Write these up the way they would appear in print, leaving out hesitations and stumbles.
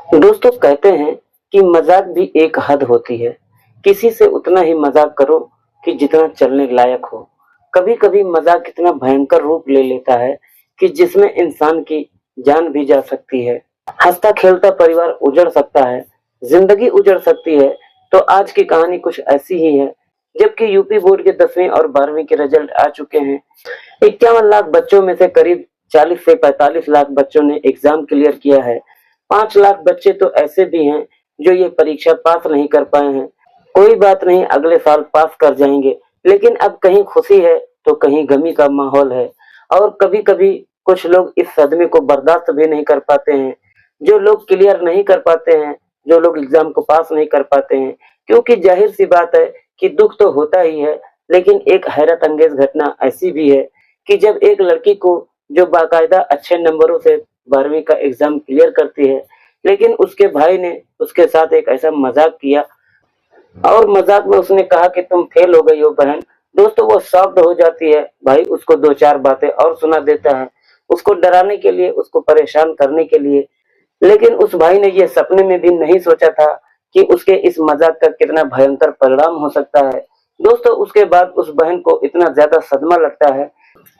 दोस्तों कहते हैं कि मजाक भी एक हद होती है। किसी से उतना ही मजाक करो कि जितना चलने लायक हो। कभी कभी मजाक इतना भयंकर रूप ले लेता है कि जिसमें इंसान की जान भी जा सकती है। हंसता खेलता परिवार उजड़ सकता है, जिंदगी उजड़ सकती है। तो आज की कहानी कुछ ऐसी ही है। जबकि यूपी बोर्ड के 10वीं और 12वीं के रिजल्ट आ चुके हैं। 51 लाख बच्चों में से करीब 40 से 45 लाख बच्चों ने एग्जाम क्लियर किया है। 5 लाख बच्चे तो ऐसे भी हैं जो ये परीक्षा पास नहीं कर पाए हैं। कोई बात नहीं, अगले साल पास कर जाएंगे। लेकिन अब कहीं खुशी है तो कहीं गमी का माहौल है। और कभी कभी कुछ लोग इस सदमे को बर्दाश्त भी नहीं कर पाते हैं। जो लोग क्लियर नहीं कर पाते हैं, जो लोग एग्जाम को पास नहीं कर पाते हैं, क्योंकि जाहिर सी बात है कि दुख तो होता ही है। लेकिन एक हैरत अंगेज घटना ऐसी भी है कि जब एक लड़की को, जो बाकायदा अच्छे नंबरों से 12वीं का एग्जाम क्लियर करती है, लेकिन उसके भाई ने उसके साथ एक ऐसा मजाक किया और मजाक में उसने कहा कि तुम फेल हो गई हो बहन। दोस्तों वो शॉक्ड हो जाती है। भाई उसको दो चार बातें और सुना देता है, उसको डराने के लिए, उसको परेशान करने के लिए। लेकिन उस भाई ने ये सपने में भी नहीं सोचा था कि उसके इस मजाक का कितना भयंकर परिणाम हो सकता है। दोस्तों उसके बाद उस बहन को इतना ज्यादा सदमा लगता है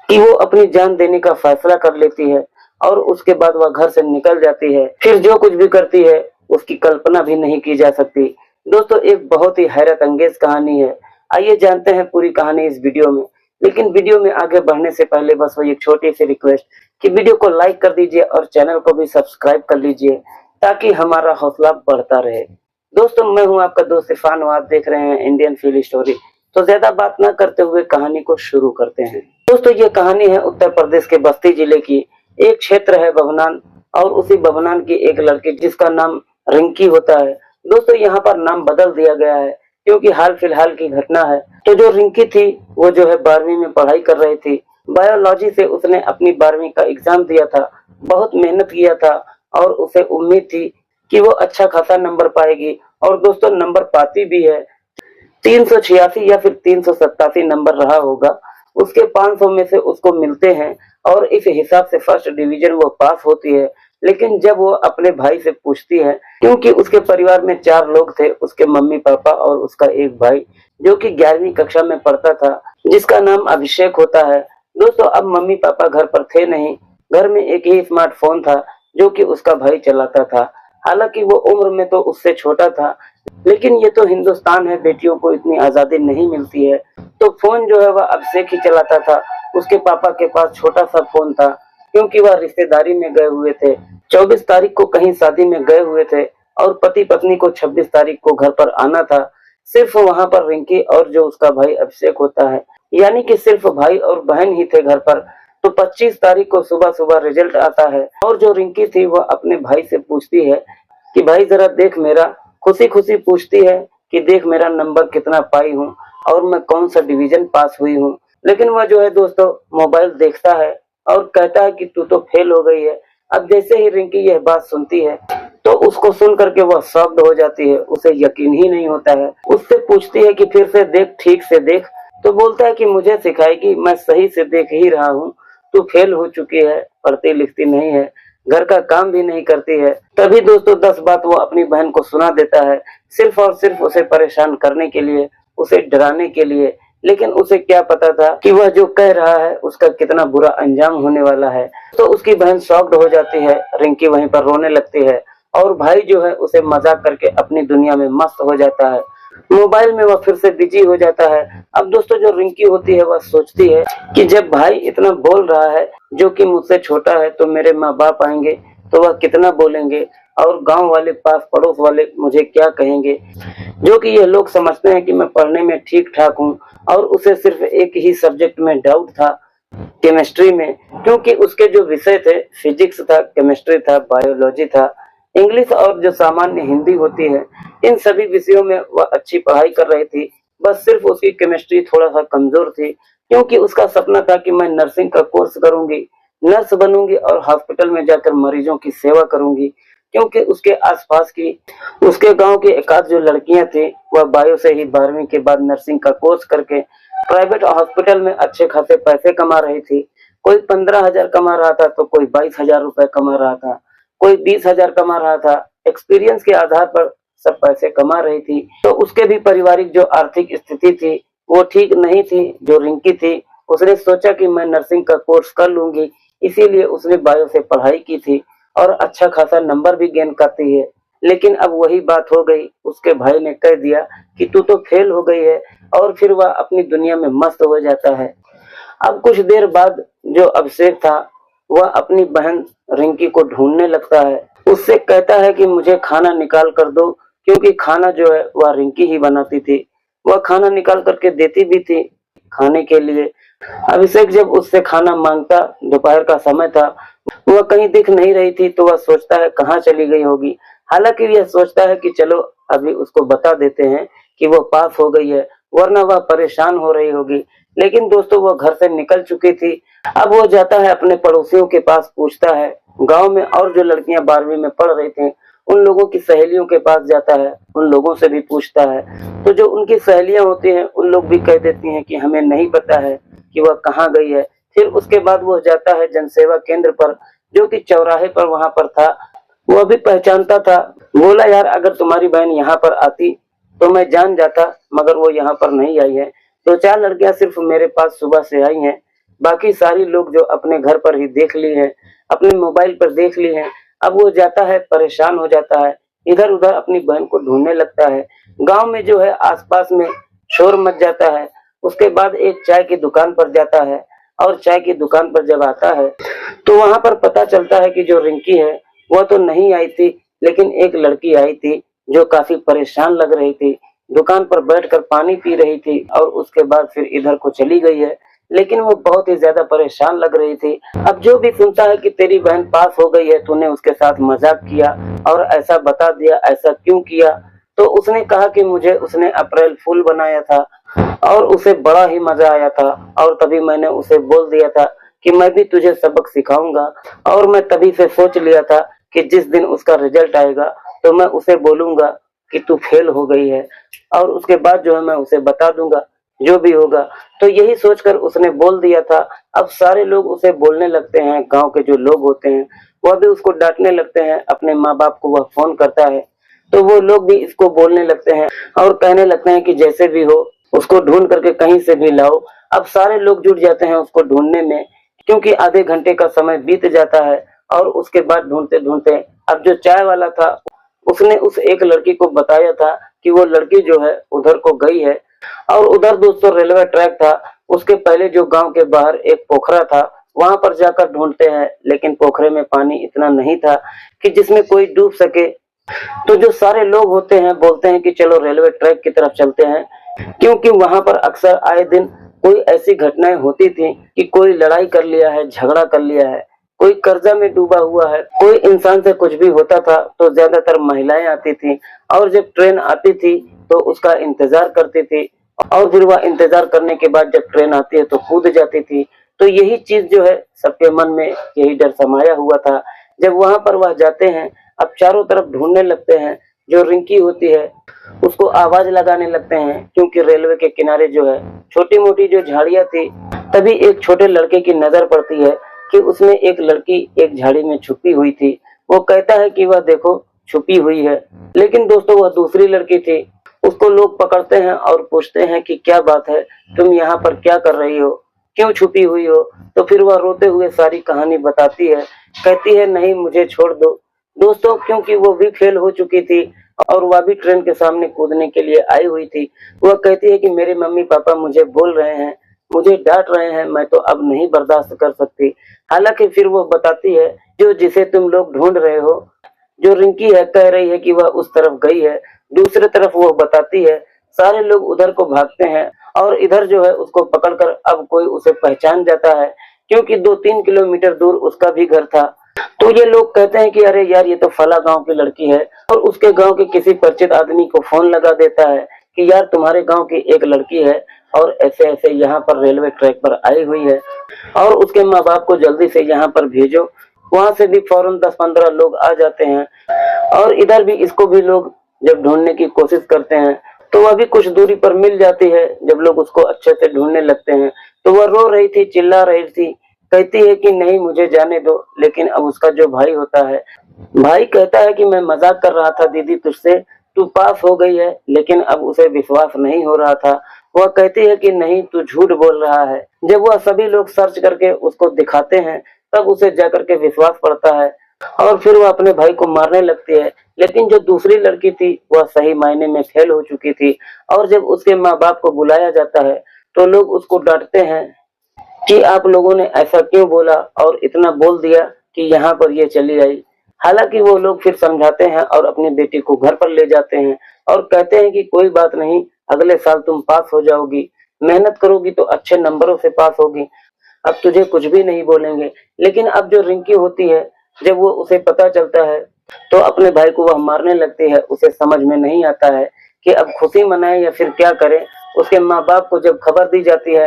कि वो अपनी जान देने का फैसला कर लेती है और उसके बाद वह घर से निकल जाती है। फिर जो कुछ भी करती है उसकी कल्पना भी नहीं की जा सकती। दोस्तों एक बहुत ही हैरत अंगेज कहानी है। आइए जानते हैं पूरी कहानी इस वीडियो में। लेकिन वीडियो में आगे बढ़ने से पहले बस वही एक छोटी सी रिक्वेस्ट कि वीडियो को लाइक कर दीजिए और चैनल को भी सब्सक्राइब कर लीजिए ताकि हमारा हौसला बढ़ता रहे। दोस्तों मैं हूं आपका दोस्त इरफान, आप देख रहे हैं इंडियन फील स्टोरी। तो ज्यादा बात न करते हुए कहानी को शुरू करते हैं। दोस्तों ये कहानी है उत्तर प्रदेश के बस्ती जिले की। एक क्षेत्र है बभनान, और उसी बभनान की एक लड़की जिसका नाम रिंकी होता है। दोस्तों यहाँ पर नाम बदल दिया गया है क्योंकि हाल फिलहाल की घटना है। तो जो रिंकी थी वो जो है 12वीं में पढ़ाई कर रही थी। बायोलॉजी से उसने अपनी 12वीं का एग्जाम दिया था, बहुत मेहनत किया था और उसे उम्मीद थी कि वो अच्छा खासा नंबर पाएगी। और दोस्तों नंबर पाती भी है। 386 या फिर 387 नंबर रहा होगा। उसके 500 में से उसको मिलते हैं और इस हिसाब से फर्स्ट डिवीजन वो पास होती है। लेकिन जब वो अपने भाई से पूछती है, क्योंकि उसके परिवार में 4 लोग थे, उसके मम्मी पापा और उसका एक भाई जो कि 11वीं कक्षा में पढ़ता था, जिसका नाम अभिषेक होता है। दोस्तों अब मम्मी पापा घर पर थे नहीं। घर में एक ही स्मार्टफोन था जो कि उसका भाई चलाता था। हालांकि वो उम्र में तो उससे छोटा था, लेकिन ये तो हिंदुस्तान है, बेटियों को इतनी आजादी नहीं मिलती है। तो फोन जो है वह अभिषेक ही चलाता था। उसके पापा के पास छोटा सा फोन था क्योंकि वह रिश्तेदारी में गए हुए थे। 24 तारीख को कहीं शादी में गए हुए थे और पति पत्नी को 26 तारीख को घर पर आना था। सिर्फ वहां पर रिंकी और जो उसका भाई अभिषेक होता है, यानी कि सिर्फ भाई और बहन ही थे घर पर। तो 25 तारीख को सुबह सुबह रिजल्ट आता है और जो रिंकी थी वह अपने भाई से पूछती है कि भाई जरा देख मेरा, खुशी खुशी पूछती है कि देख मेरा नंबर कितना पाई हूँ और मैं कौन सा डिवीजन पास हुई हूँ। लेकिन वह जो है दोस्तों मोबाइल देखता है और कहता है कि तू तो फेल हो गई है। अब जैसे ही रिंकी यह बात सुनती है तो उसको सुन करके वह शॉक्ड हो जाती है, उसे यकीन ही नहीं होता है। उससे पूछती है कि फिर से देख, ठीक से देख। तो बोलता है कि मुझे सिखाएगी, मैं सही से देख ही रहा हूँ। तू फेल हो चुकी है, पढ़ती लिखती नहीं है, घर का काम भी नहीं करती है। तभी दोस्तों 10 बात वो अपनी बहन को सुना देता है, सिर्फ और सिर्फ उसे परेशान करने के लिए, उसे डराने के लिए। लेकिन उसे क्या पता था कि वह जो कह रहा है उसका कितना बुरा अंजाम होने वाला है। तो उसकी बहन शॉक्ड हो जाती है, रिंकी वहीं पर रोने लगती है और भाई जो है उसे मजाक करके अपनी दुनिया में मस्त हो जाता है। मोबाइल में वह फिर से बिजी हो जाता है। अब दोस्तों जो रिंकी होती है वह सोचती है कि जब भाई इतना बोल रहा है, जो कि मुझसे छोटा है, तो मेरे माँ बाप आएंगे तो वह कितना बोलेंगे और गांव वाले, पास पड़ोस वाले मुझे क्या कहेंगे। जो कि ये लोग समझते हैं कि मैं पढ़ने में ठीक ठाक हूँ और उसे सिर्फ एक ही सब्जेक्ट में डाउट था, केमिस्ट्री में। क्योंकि उसके जो विषय थे, फिजिक्स था, केमिस्ट्री था, बायोलॉजी था, इंग्लिश और जो सामान्य हिंदी होती है, इन सभी विषयों में वह अच्छी पढ़ाई कर रही थी। बस सिर्फ उसकी केमिस्ट्री थोड़ा सा कमजोर थी क्योंकि उसका सपना था कि मैं नर्सिंग का कोर्स करूंगी, नर्स बनूंगी और हॉस्पिटल में जाकर मरीजों की सेवा करूंगी। क्योंकि उसके आसपास की, उसके गांव की एकाध जो लड़कियां थी वह बायो से ही 12वीं के बाद नर्सिंग का कोर्स करके प्राइवेट हॉस्पिटल में अच्छे खासे पैसे कमा रही थी। कोई 15,000 कमा रहा था तो कोई 22,000 रुपए कमा रहा था, कोई 20,000 कमा रहा था एक्सपीरियंस के आधार पर सब पैसे कमा रही थी। तो उसके भी पारिवारिक जो आर्थिक स्थिति थी वो ठीक नहीं थी। जो रिंकी थी उसने सोचा कि मैं नर्सिंग का कोर्स कर लूंगी, इसीलिए उसने बायो से पढ़ाई की थी और अच्छा खासा नंबर भी गेन करती है। लेकिन अब वही बात हो गई, उसके भाई ने कह दिया कि तू तो फेल हो गई है, और फिर वह अपनी दुनिया में मस्त हो जाता है। अब कुछ देर बाद जो अभिषेक था वह अपनी बहन रिंकी को ढूंढने लगता है। उससे कहता है कि मुझे खाना निकाल कर दो, क्योंकि खाना जो है वह रिंकी ही बनाती थी। वह खाना निकाल करके देती भी थी खाने के लिए। अभिषेक जब उससे खाना मांगता, दोपहर का समय था, वह कहीं दिख नहीं रही थी, तो वह सोचता है कहाँ चली गई होगी। हालांकि यह सोचता है कि चलो अभी उसको बता देते हैं कि वह पास हो गई है, वरना वह परेशान हो रही होगी। लेकिन दोस्तों वह घर से निकल चुकी थी। अब वो जाता है अपने पड़ोसियों के पास, पूछता है गांव में और जो लड़कियां 12वीं में पढ़ रही थी उन लोगों की सहेलियों के पास जाता है, उन लोगों से भी पूछता है। तो जो उनकी सहेलियां होती हैं उन लोग भी कह देती हैं कि हमें नहीं पता है कि वह कहाँ गई है। फिर उसके बाद वह जाता है जनसेवा केंद्र पर, जो कि चौराहे पर वहां पर था। वह भी पहचानता था। बोला यार अगर तुम्हारी बहन यहाँ पर आती तो मैं जान जाता, मगर वो यहाँ पर नहीं आई है। 2-4 लड़कियां सिर्फ मेरे पास सुबह से आई हैं, बाकी सारी लोग जो अपने घर पर ही देख ली हैं, अपने मोबाइल पर देख ली हैं। अब वो जाता है, परेशान हो जाता है, इधर उधर अपनी बहन को ढूंढने लगता है। गांव में जो है आसपास में शोर मच जाता है। उसके बाद एक चाय की दुकान पर जाता है, और चाय की दुकान पर जब आता है तो वहां पर पता चलता है कि जो रिंकी है वह तो नहीं आई थी, लेकिन एक लड़की आई थी जो काफी परेशान लग रही थी। दुकान पर बैठकर पानी पी रही थी और उसके बाद फिर इधर को चली गई है, लेकिन वो बहुत ही ज्यादा परेशान लग रही थी। अब जो भी सुनता है कि तेरी बहन पास हो गई है, तूने उसके साथ मजाक किया और ऐसा बता दिया, ऐसा क्यों किया? तो उसने कहा कि मुझे उसने अप्रैल फूल बनाया था और उसे बड़ा ही मजा आया था, और तभी मैंने उसे बोल दिया था कि मैं भी तुझे सबक सिखाऊंगा। और मैं तभी से सोच लिया था कि जिस दिन उसका रिजल्ट आएगा तो मैं उसे बोलूंगा कि तू फेल हो गई है, और उसके बाद जो है मैं उसे बता दूंगा जो भी होगा। तो यही सोचकर उसने बोल दिया था। अब सारे लोग उसे बोलने लगते हैं, गांव के जो लोग होते हैं वह भी उसको डांटने लगते हैं। अपने माँ बाप को वह फोन करता है तो वो लोग भी इसको बोलने लगते हैं और कहने लगते हैं कि जैसे भी हो उसको ढूंढ करके कहीं से भी लाओ। अब सारे लोग जुट जाते हैं उसको ढूंढने में, क्योंकि आधे घंटे का समय बीत जाता है। और उसके बाद ढूंढते ढूंढते अब जो चाय वाला था उसने उस एक लड़की को बताया था कि वो लड़की जो है उधर को गई है। और उधर दोस्तों रेलवे ट्रैक था, उसके पहले जो गांव के बाहर एक पोखरा था, वहां पर जाकर ढूंढते हैं, लेकिन पोखरे में पानी इतना नहीं था कि जिसमें कोई डूब सके। तो जो सारे लोग होते हैं बोलते हैं कि चलो रेलवे ट्रैक की तरफ चलते हैं, क्योंकि वहां पर अक्सर आए दिन कोई ऐसी घटनाएं होती थी कि कोई लड़ाई कर लिया है, झगड़ा कर लिया है, कोई कर्जा में डूबा हुआ है, कोई इंसान से कुछ भी होता था तो ज्यादातर महिलाएं आती थी, और जब ट्रेन आती थी तो उसका इंतजार करती थी, और फिर वह इंतजार करने के बाद जब ट्रेन आती है तो कूद जाती थी। तो यही चीज जो है सबके मन में यही डर समाया हुआ था। जब वहां पर वह जाते हैं, अब चारों तरफ ढूंढने लगते हैं। जो रिंकी होती है उसको आवाज लगाने लगते हैं, क्योंकि रेलवे के किनारे जो है छोटी मोटी जो झाड़ियां थी। तभी एक छोटे लड़के की नजर पड़ती है कि उसमें एक लड़की एक झाड़ी में छुपी हुई थी। वो कहता है कि वह देखो छुपी हुई है, लेकिन दोस्तों वह दूसरी लड़की थी। उसको लोग पकड़ते हैं और पूछते हैं कि क्या बात है, तुम यहाँ पर क्या कर रही हो, क्यों छुपी हुई हो? तो फिर वह रोते हुए सारी कहानी बताती है। कहती है नहीं मुझे छोड़ दो। दोस्तों क्योंकि वो भी फेल हो चुकी थी और वह भी ट्रेन के सामने कूदने के लिए आई हुई थी। वह कहती है कि मेरे मम्मी पापा मुझे बोल रहे हैं, मुझे डांट रहे हैं, मैं तो अब नहीं बर्दाश्त कर सकती। हालांकि फिर वो बताती है जो जिसे तुम लोग ढूंढ रहे हो, जो रिंकी है, कह रही है कि वह उस तरफ गई है। दूसरी तरफ वो बताती है। सारे लोग उधर को भागते हैं और इधर जो है उसको पकड़कर अब कोई उसे पहचान जाता है, क्योंकि 2-3 किलोमीटर दूर उसका भी घर था। तो ये लोग कहते हैं कि अरे यार ये तो फला गांव की लड़की है, और उसके गांव के किसी परिचित आदमी को फोन लगा देता है कि यार तुम्हारे गांव की एक लड़की है और ऐसे ऐसे यहाँ पर रेलवे ट्रैक पर आई हुई है, और उसके माँ बाप को जल्दी से यहाँ पर भेजो। वहां से भी फौरन 10-15 लोग आ जाते हैं, और इधर भी इसको भी लोग जब ढूंढने की कोशिश करते हैं तो वह भी कुछ दूरी पर मिल जाती है। जब लोग उसको अच्छे से ढूंढने लगते हैं तो वह रो रही थी, चिल्ला रही थी, कहती है कि नहीं मुझे जाने दो। लेकिन अब उसका जो भाई होता है भाई कहता है कि मैं मजाक कर रहा था दीदी तुझसे, तू पास हो गई है, लेकिन अब उसे विश्वास नहीं हो रहा था। वह कहती है कि नहीं, तू झूठ बोल रहा है। जब वह सभी लोग सर्च करके उसको दिखाते हैं, तब उसे जाकर के विश्वास पड़ता है और फिर वह अपने भाई को मारने लगती है। लेकिन जो दूसरी लड़की थी वह सही मायने में फेल हो चुकी थी और जब उसके माँ बाप को बुलाया जाता है तो लोग उसको डांटते हैं कि आप लोगों ने ऐसा क्यों बोला और इतना बोल दिया कि यहाँ पर ये चली आई। हालांकि वो लोग फिर समझाते हैं और अपनी बेटी को घर पर ले जाते हैं और कहते हैं कि कोई बात नहीं, अगले साल तुम पास हो जाओगी, मेहनत करोगी तो अच्छे नंबरों से पास होगी, अब तुझे कुछ भी नहीं बोलेंगे। लेकिन अब जो रिंकी होती है, जब वो उसे पता चलता है तो अपने भाई को वह मारने लगती है। उसे समझ में नहीं आता है कि अब खुशी मनाए या फिर क्या करे। उसके माँ बाप को जब खबर दी जाती है,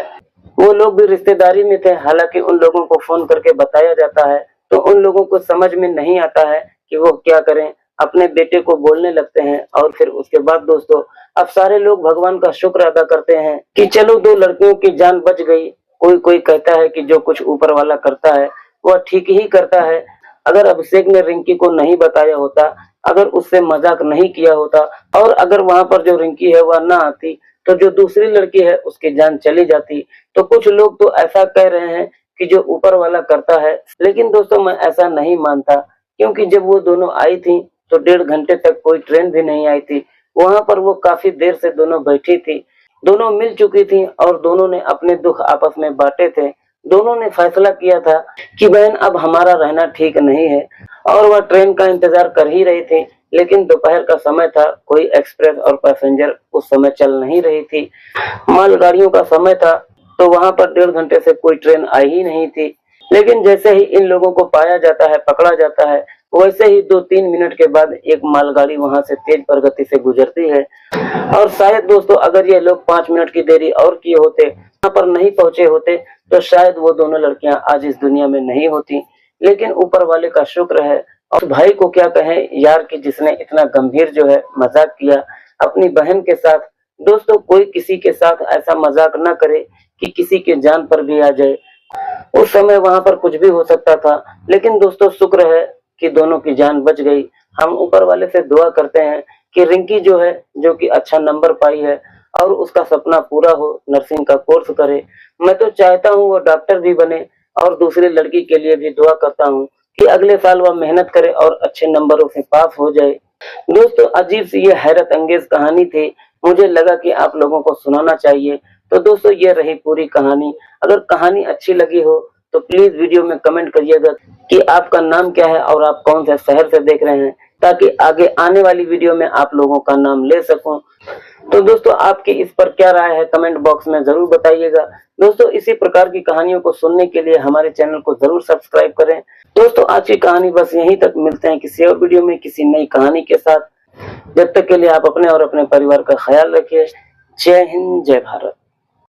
वो लोग भी रिश्तेदारी में थे, हालांकि उन लोगों को फोन करके बताया जाता है तो उन लोगों को समझ में नहीं आता है कि वो क्या करें। अपने बेटे को बोलने लगते हैं और फिर उसके बाद दोस्तों, अब सारे लोग भगवान का शुक्र अदा करते हैं कि चलो दो लड़कियों की जान बच गई। कोई कोई कहता है कि जो कुछ ऊपर वाला करता है वह ठीक ही करता है। अगर अभिषेक ने रिंकी को नहीं बताया होता, अगर उससे मजाक नहीं किया होता और अगर वहां पर जो रिंकी है वह ना आती, तो जो दूसरी लड़की है उसकी जान चली जाती। तो कुछ लोग तो ऐसा कह रहे हैं कि जो ऊपर वाला करता है, लेकिन दोस्तों मैं ऐसा नहीं मानता, क्योंकि जब वो दोनों आई थी तो 1.5 घंटे तक कोई ट्रेन भी नहीं आई थी। वहां पर वो काफी देर से दोनों बैठी थी, दोनों मिल चुकी थी और दोनों ने अपने दुख आपस में बांटे थे। दोनों ने फैसला किया था कि बहन अब हमारा रहना ठीक नहीं है और वह ट्रेन का इंतजार कर ही रही थी। लेकिन दोपहर का समय था, कोई एक्सप्रेस और पैसेंजर उस समय चल नहीं रही थी, मालगाड़ियों का समय था, तो वहां पर 1.5 घंटे से कोई ट्रेन आई ही नहीं थी। लेकिन जैसे ही इन लोगों को पाया जाता है, पकड़ा जाता है, वैसे ही 2-3 मिनट के बाद एक मालगाड़ी वहां से तेज प्रगति से गुजरती है। और शायद दोस्तों अगर ये लोग 5 मिनट की देरी और किए होते, यहाँ पर नहीं पहुंचे होते, तो शायद वो दोनों लड़कियां आज इस दुनिया में नहीं होती। लेकिन ऊपर वाले का शुक्र है। और भाई को क्या कहें यार कि जिसने इतना गंभीर जो है मजाक किया अपनी बहन के साथ। दोस्तों कोई किसी के साथ ऐसा मजाक ना करे कि किसी के जान पर भी आ जाए। उस समय वहां पर कुछ भी हो सकता था, लेकिन दोस्तों शुक्र है कि दोनों की जान बच गई। हम ऊपर वाले से दुआ करते हैं कि रिंकी जो है, जो कि अच्छा नंबर पाई है और उसका सपना पूरा हो, नर्सिंग का कोर्स करे। मैं तो चाहता हूँ वो डॉक्टर भी बने और दूसरी लड़की के लिए भी दुआ करता हूँ कि अगले साल वह मेहनत करे और अच्छे नंबरों से पास हो जाए। दोस्तों अजीब सी ये हैरत अंगेज कहानी थी, मुझे लगा कि आप लोगों को सुनाना चाहिए। तो दोस्तों ये रही पूरी कहानी। अगर कहानी अच्छी लगी हो तो प्लीज वीडियो में कमेंट करिएगा कि आपका नाम क्या है और आप कौन से शहर से देख रहे हैं, ताकि आगे आने वाली वीडियो में आप लोगों का नाम ले सकूं। तो दोस्तों आपकी इस पर क्या राय है कमेंट बॉक्स में जरूर बताइएगा। दोस्तों इसी प्रकार की कहानियों को सुनने के लिए हमारे चैनल को जरूर सब्सक्राइब करें। दोस्तों आज की कहानी बस यहीं तक, मिलते हैं किसी और वीडियो में किसी नई कहानी के साथ। जब तक के लिए आप अपने और अपने परिवार का ख्याल रखिए। जय हिंद, जय भारत।